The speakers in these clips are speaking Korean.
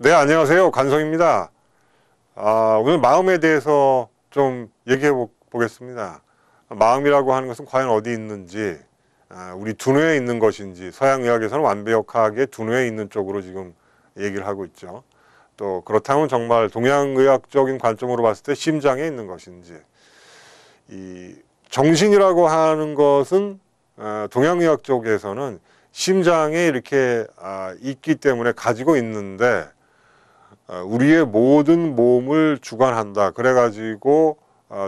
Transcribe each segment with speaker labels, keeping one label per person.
Speaker 1: 네, 안녕하세요. 관성입니다. 오늘 마음에 대해서 좀 얘기해 보겠습니다. 마음이라고 하는 것은 과연 어디 있는지, 우리 두뇌에 있는 것인지, 서양의학에서는 완벽하게 두뇌에 있는 쪽으로 지금 얘기를 하고 있죠. 또 그렇다면 정말 동양의학적인 관점으로 봤을 때 심장에 있는 것인지, 이 정신이라고 하는 것은 동양의학 쪽에서는 심장에 이렇게 있기 때문에 가지고 있는데, 우리의 모든 몸을 주관한다. 그래가지고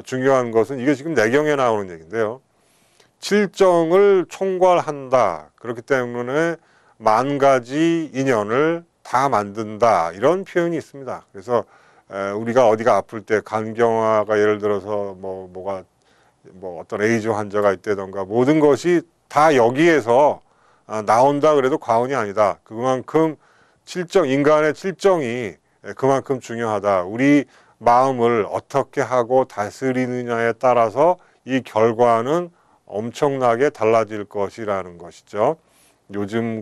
Speaker 1: 중요한 것은 이게 지금 내경에 나오는 얘기인데요. 칠정을 총괄한다. 그렇기 때문에 만 가지 인연을 다 만든다. 이런 표현이 있습니다. 그래서 우리가 어디가 아플 때 간경화가 예를 들어서 뭐가 어떤 에이즈 환자가 있다던가 모든 것이 다 여기에서 나온다 그래도 과언이 아니다. 그만큼 인간의 칠정이 그만큼 중요하다. 우리 마음을 어떻게 하고 다스리느냐에 따라서 이 결과는 엄청나게 달라질 것이라는 것이죠. 요즘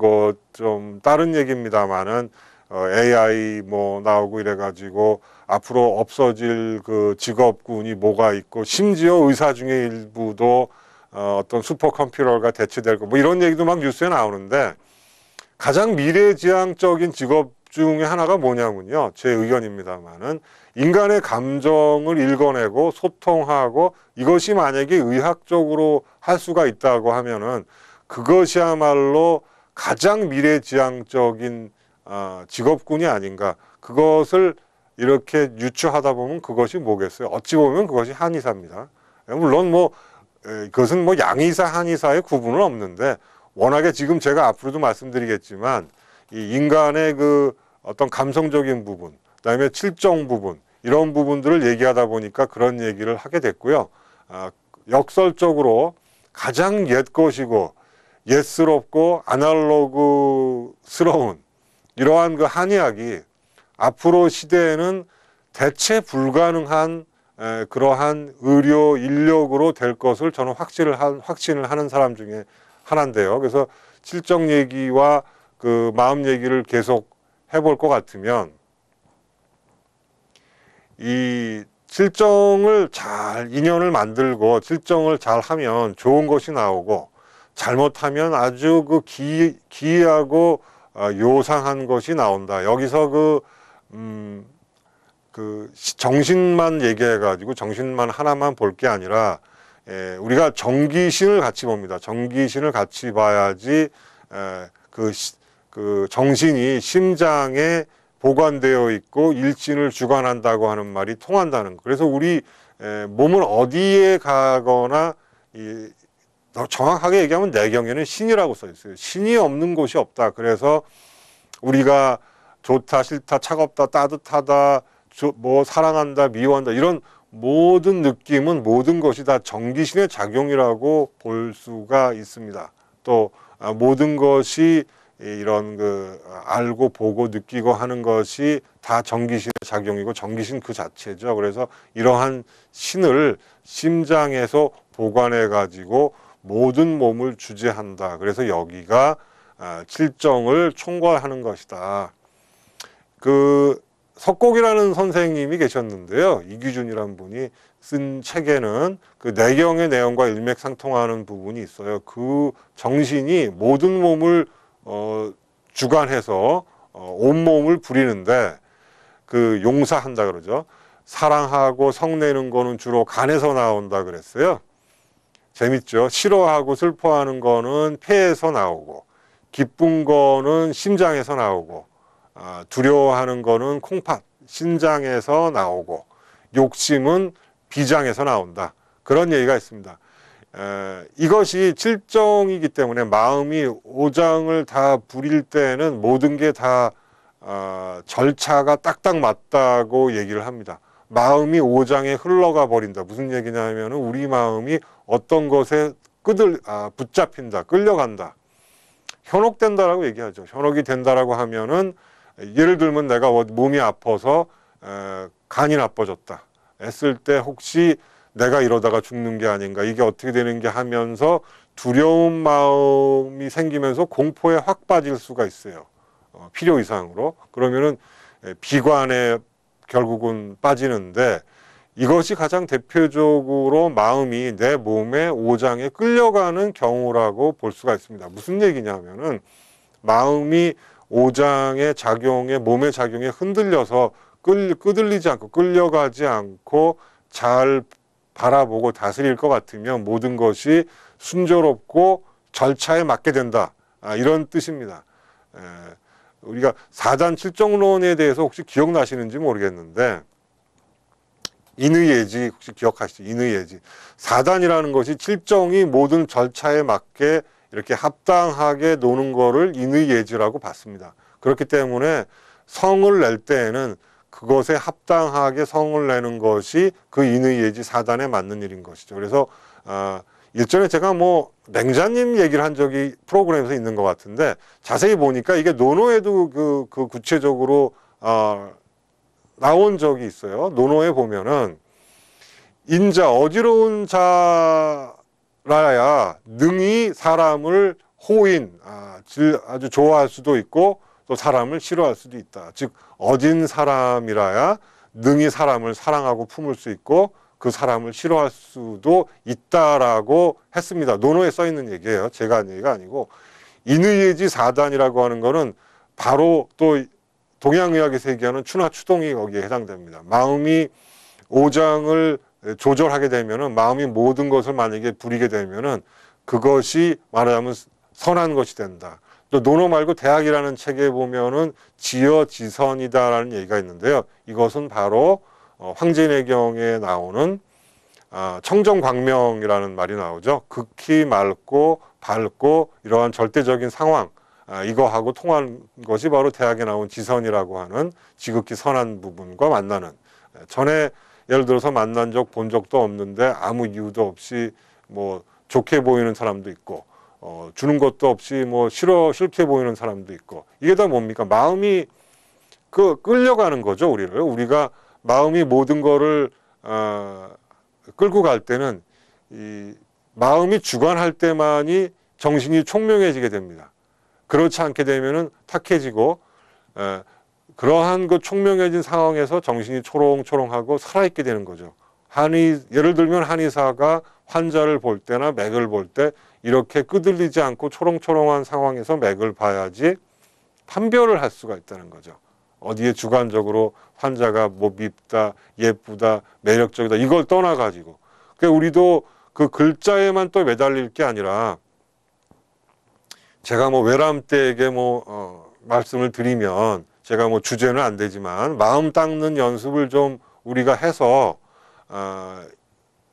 Speaker 1: 좀 다른 얘기입니다만은 AI 나오고 이래가지고 앞으로 없어질 그 직업군이 뭐가 있고, 심지어 의사 중에 일부도 어떤 슈퍼컴퓨터가 대체될 거 이런 얘기도 막 뉴스에 나오는데, 가장 미래지향적인 직업 중에 하나가 뭐냐면요, 제 의견입니다만은 인간의 감정을 읽어내고 소통하고, 이것이 만약에 의학적으로 할 수가 있다고 하면은 그것이야말로 가장 미래지향적인 직업군이 아닌가. 그것을 이렇게 유추하다 보면 그것이 뭐겠어요? 어찌 보면 그것이 한의사입니다. 물론 그것은 양의사 한의사의 구분은 없는데, 워낙에 지금 제가 앞으로도 말씀드리겠지만 이 인간의 그 어떤 감성적인 부분, 그다음에 칠정 부분, 이런 부분들을 얘기하다 보니까 그런 얘기를 하게 됐고요. 역설적으로 가장 옛 것이고 옛스럽고 아날로그스러운 이러한 그 한의학이 앞으로 시대에는 대체 불가능한 그러한 의료 인력으로 될 것을 저는 확신을 하는 사람 중에 하나인데요. 그래서 칠정 얘기와 그 마음 얘기를 계속 해볼 것 같으면, 이 칠정을 인연을 만들고 칠정을 잘 하면 좋은 것이 나오고, 잘못하면 아주 그 기이하고 요상한 것이 나온다. 여기서 정신만 얘기해가지고 정신만 하나만 볼 게 아니라, 우리가 정기신을 같이 봅니다. 정기신을 같이 봐야지 그 정신이 심장에 보관되어 있고 일진을 주관한다고 하는 말이 통한다는 거. 그래서 우리 몸을 어디에 가거나 정확하게 얘기하면 내경에는 신이라고 써 있어요. 신이 없는 곳이 없다. 그래서 우리가 좋다, 싫다, 차갑다, 따뜻하다, 사랑한다, 미워한다, 이런 모든 느낌은, 모든 것이 다 정기신의 작용이라고 볼 수가 있습니다. 또 모든 것이 이런 알고 보고 느끼고 하는 것이 다 정기신의 작용이고 정기신 그 자체죠. 그래서 이러한 신을 심장에서 보관해 가지고 모든 몸을 주재한다. 그래서 여기가 칠정을 총괄하는 것이다. 석곡이라는 선생님이 계셨는데요. 이규준이라는 분이 쓴 책에는 그 내경의 내용과 일맥상통하는 부분이 있어요. 그 정신이 모든 몸을 주관해서 온몸을 부리는데, 용사한다 그러죠. 사랑하고 성내는 거는 주로 간에서 나온다 그랬어요. 재밌죠? 싫어하고 슬퍼하는 거는 폐에서 나오고, 기쁜 거는 심장에서 나오고, 두려워하는 거는 콩팥, 신장에서 나오고, 욕심은 비장에서 나온다. 그런 얘기가 있습니다. 이것이 칠정이기 때문에 마음이 오장을 다 부릴 때는 모든 게 다 절차가 딱딱 맞다고 얘기를 합니다. 마음이 오장에 흘러가 버린다. 무슨 얘기냐면 우리 마음이 어떤 것에 붙잡힌다, 끌려간다, 현혹된다라고 얘기하죠. 현혹이 된다라고 하면은, 예를 들면 내가 몸이 아파서 간이 나빠졌다 했을 때 혹시 내가 이러다가 죽는 게 아닌가, 이게 어떻게 되는 게 하면서 두려운 마음이 생기면서 공포에 확 빠질 수가 있어요. 필요 이상으로. 그러면은 비관에 결국은 빠지는데, 이것이 가장 대표적으로 마음이 내 몸의 오장에 끌려가는 경우라고 볼 수가 있습니다. 무슨 얘기냐면은 마음이 오장의 작용에, 몸의 작용에 흔들려서 끄들리지 않고 끌려가지 않고 잘 바라보고 다스릴 것 같으면 모든 것이 순조롭고 절차에 맞게 된다. 이런 뜻입니다. 우리가 사단 칠정론에 대해서 혹시 기억나시는지 모르겠는데, 인의예지 혹시 기억하시죠? 인의예지. 사단이라는 것이 칠정이 모든 절차에 맞게 이렇게 합당하게 노는 거를 인의예지라고 봤습니다. 그렇기 때문에 성을 낼 때에는 그것에 합당하게 성을 내는 것이 그 인의예지 사단에 맞는 일인 것이죠. 그래서 일전에 제가 뭐 맹자님 얘기를 한 적이 프로그램에서 있는 것 같은데, 자세히 보니까 이게 논어에도 그 구체적으로 나온 적이 있어요. 논어에 보면은 인자, 어지러운 자라야 능히 사람을 호인, 아주 좋아할 수도 있고 또 사람을 싫어할 수도 있다. 즉 어진 사람이라야 능히 사람을 사랑하고 품을 수 있고 그 사람을 싫어할 수도 있다라고 했습니다. 논어에 써 있는 얘기예요. 제가 한 얘기가 아니고. 인의예지 사단이라고 하는 거는 바로 또 동양의학에서 얘기하는 추나추동이 거기에 해당됩니다. 마음이 오장을 조절하게 되면은, 마음이 모든 것을 만약에 부리게 되면은 그것이 말하자면 선한 것이 된다. 또 논어 말고 대학이라는 책에 보면은 지어지선이다라는 얘기가 있는데요. 이것은 바로 황진애경에 나오는 청정광명이라는 말이 나오죠. 극히 맑고 밝고 이러한 절대적인 상황, 이거하고 통한 것이 바로 대학에 나온 지선이라고 하는 지극히 선한 부분과 만나는. 전에 예를 들어서 만난 적, 본 적도 없는데 아무 이유도 없이 뭐 좋게 보이는 사람도 있고, 주는 것도 없이 뭐 싫게 보이는 사람도 있고, 이게 다 뭡니까? 마음이 끌려가는 거죠, 우리를. 우리가 마음이 모든 거를 끌고 갈 때는 이 마음이 주관할 때만이 정신이 총명해지게 됩니다. 그렇지 않게 되면은 탁해지고, 그러한 그 총명해진 상황에서 정신이 초롱초롱하고 살아있게 되는 거죠. 예를 들면 한의사가 환자를 볼 때나 맥을 볼 때 이렇게 끄들리지 않고 초롱초롱한 상황에서 맥을 봐야지 판별을 할 수가 있다는 거죠. 어디에 주관적으로 환자가 뭐 밉다, 예쁘다, 매력적이다, 이걸 떠나가지고. 그러니까 우리도 그 글자에만 또 매달릴 게 아니라, 제가 뭐 외람되게 말씀을 드리면, 제가 뭐 주제는 안 되지만 마음 닦는 연습을 좀 우리가 해서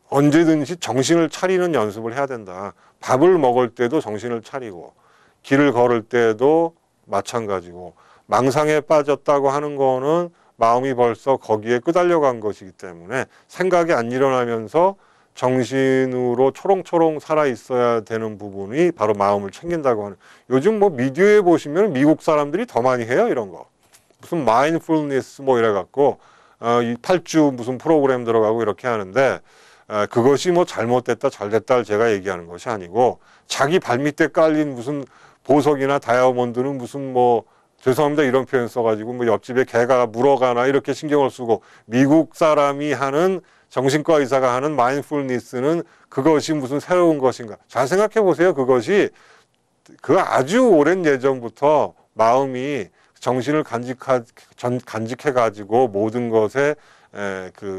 Speaker 1: 언제든지 정신을 차리는 연습을 해야 된다. 밥을 먹을 때도 정신을 차리고, 길을 걸을 때도 마찬가지고, 망상에 빠졌다고 하는 거는 마음이 벌써 거기에 끄달려간 것이기 때문에 생각이 안 일어나면서 정신으로 초롱초롱 살아 있어야 되는 부분이 바로 마음을 챙긴다고 하는. 요즘 뭐 미디어에 보시면 미국 사람들이 더 많이 해요, 이런 거. 무슨 마인드풀니스 뭐 이래갖고 이 8주 무슨 프로그램 들어가고 이렇게 하는데, 그것이 뭐 잘못됐다 잘됐다 제가 얘기하는 것이 아니고, 자기 발밑에 깔린 무슨 보석이나 다이아몬드는 무슨 뭐, 죄송합니다 이런 표현 써가지고 뭐 옆집에 개가 물어가나 이렇게 신경을 쓰고, 미국 사람이 하는, 정신과 의사가 하는 마인드풀니스는 그것이 무슨 새로운 것인가. 잘 생각해 보세요. 그것이 그 아주 오랜 예전부터 마음이 정신을 간직해 가지고 모든 것에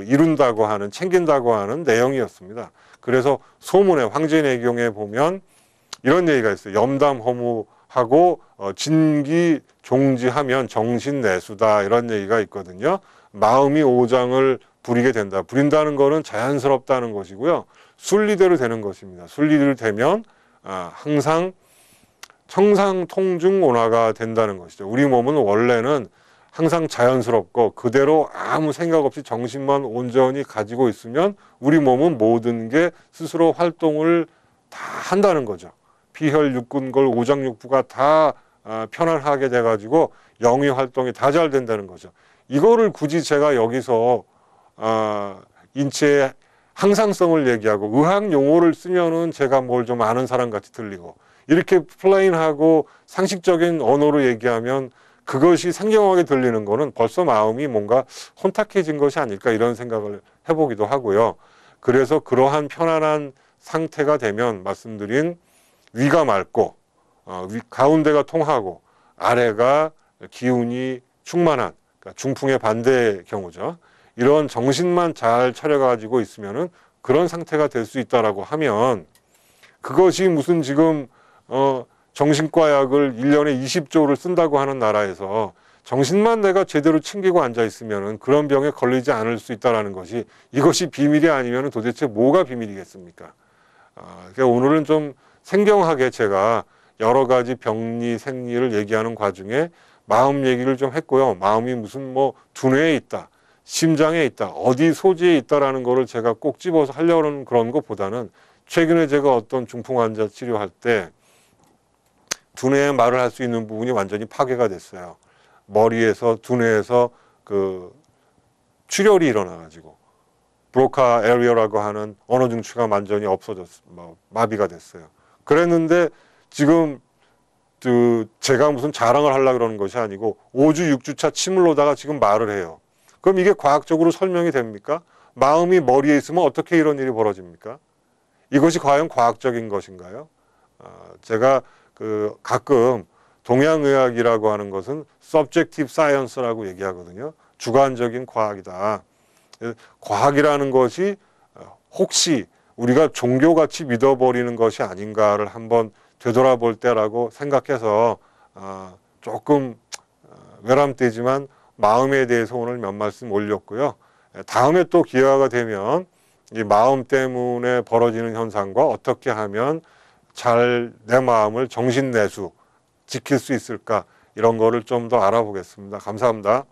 Speaker 1: 이룬다고 하는, 챙긴다고 하는 내용이었습니다. 그래서 소문에, 황진애경에 보면 이런 얘기가 있어요. 염담허무하고 진기종지하면 정신내수다, 이런 얘기가 있거든요. 마음이 오장을 부리게 된다. 부린다는 거는 자연스럽다는 것이고요. 순리대로 되는 것입니다. 순리대로 되면 항상 청상통중온화가 된다는 것이죠. 우리 몸은 원래는 항상 자연스럽고 그대로 아무 생각 없이 정신만 온전히 가지고 있으면 우리 몸은 모든 게 스스로 활동을 다 한다는 거죠. 피혈, 육근골, 오장육부가 다 편안하게 돼가지고 영위 활동이 다 잘 된다는 거죠. 이거를 굳이 제가 여기서 인체의 항상성을 얘기하고 의학 용어를 쓰면은 제가 뭘 좀 아는 사람 같이 들리고, 이렇게 플레인하고 상식적인 언어로 얘기하면 그것이 생경하게 들리는 거는 벌써 마음이 뭔가 혼탁해진 것이 아닐까 이런 생각을 해보기도 하고요. 그래서 그러한 편안한 상태가 되면 말씀드린 위가 맑고 가운데가 통하고 아래가 기운이 충만한, 그러니까 중풍의 반대의 경우죠. 이런 정신만 잘 차려가지고 있으면은 그런 상태가 될 수 있다라고 하면 그것이 무슨 지금 정신과 약을 1년에 20조를 쓴다고 하는 나라에서 정신만 내가 제대로 챙기고 앉아 있으면은 그런 병에 걸리지 않을 수 있다라는 것이, 이것이 비밀이 아니면은 도대체 뭐가 비밀이겠습니까? 그러니까 오늘은 좀 생경하게 제가 여러 가지 병리, 생리를 얘기하는 과정에 마음 얘기를 좀 했고요. 마음이 무슨 뭐 두뇌에 있다, 심장에 있다, 어디 소지에 있다라는 거를 제가 꼭 집어서 하려는 그런 것보다는 최근에 제가 어떤 중풍 환자 치료할 때 두뇌에 말을 할 수 있는 부분이 완전히 파괴가 됐어요. 머리에서 두뇌에서 그 출혈이 일어나가지고 브로카 에리어라고 하는 언어 중추가 완전히 없어졌어, 마비가 됐어요. 그랬는데 지금 제가 무슨 자랑을 하려고 그러는 것이 아니고 5주, 6주차 침을로다가 지금 말을 해요. 그럼 이게 과학적으로 설명이 됩니까? 마음이 머리에 있으면 어떻게 이런 일이 벌어집니까? 이것이 과연 과학적인 것인가요? 제가 가끔 동양의학이라고 하는 것은 subjective science라고 얘기하거든요. 주관적인 과학이다. 과학이라는 것이 혹시 우리가 종교같이 믿어버리는 것이 아닌가를 한번 되돌아볼 때라고 생각해서 조금 외람되지만 마음에 대해서 오늘 몇 말씀 올렸고요. 다음에 또 기회가 되면 이 마음 때문에 벌어지는 현상과 어떻게 하면 잘 내 마음을 정신내수 지킬 수 있을까, 이런 거를 좀 더 알아보겠습니다. 감사합니다.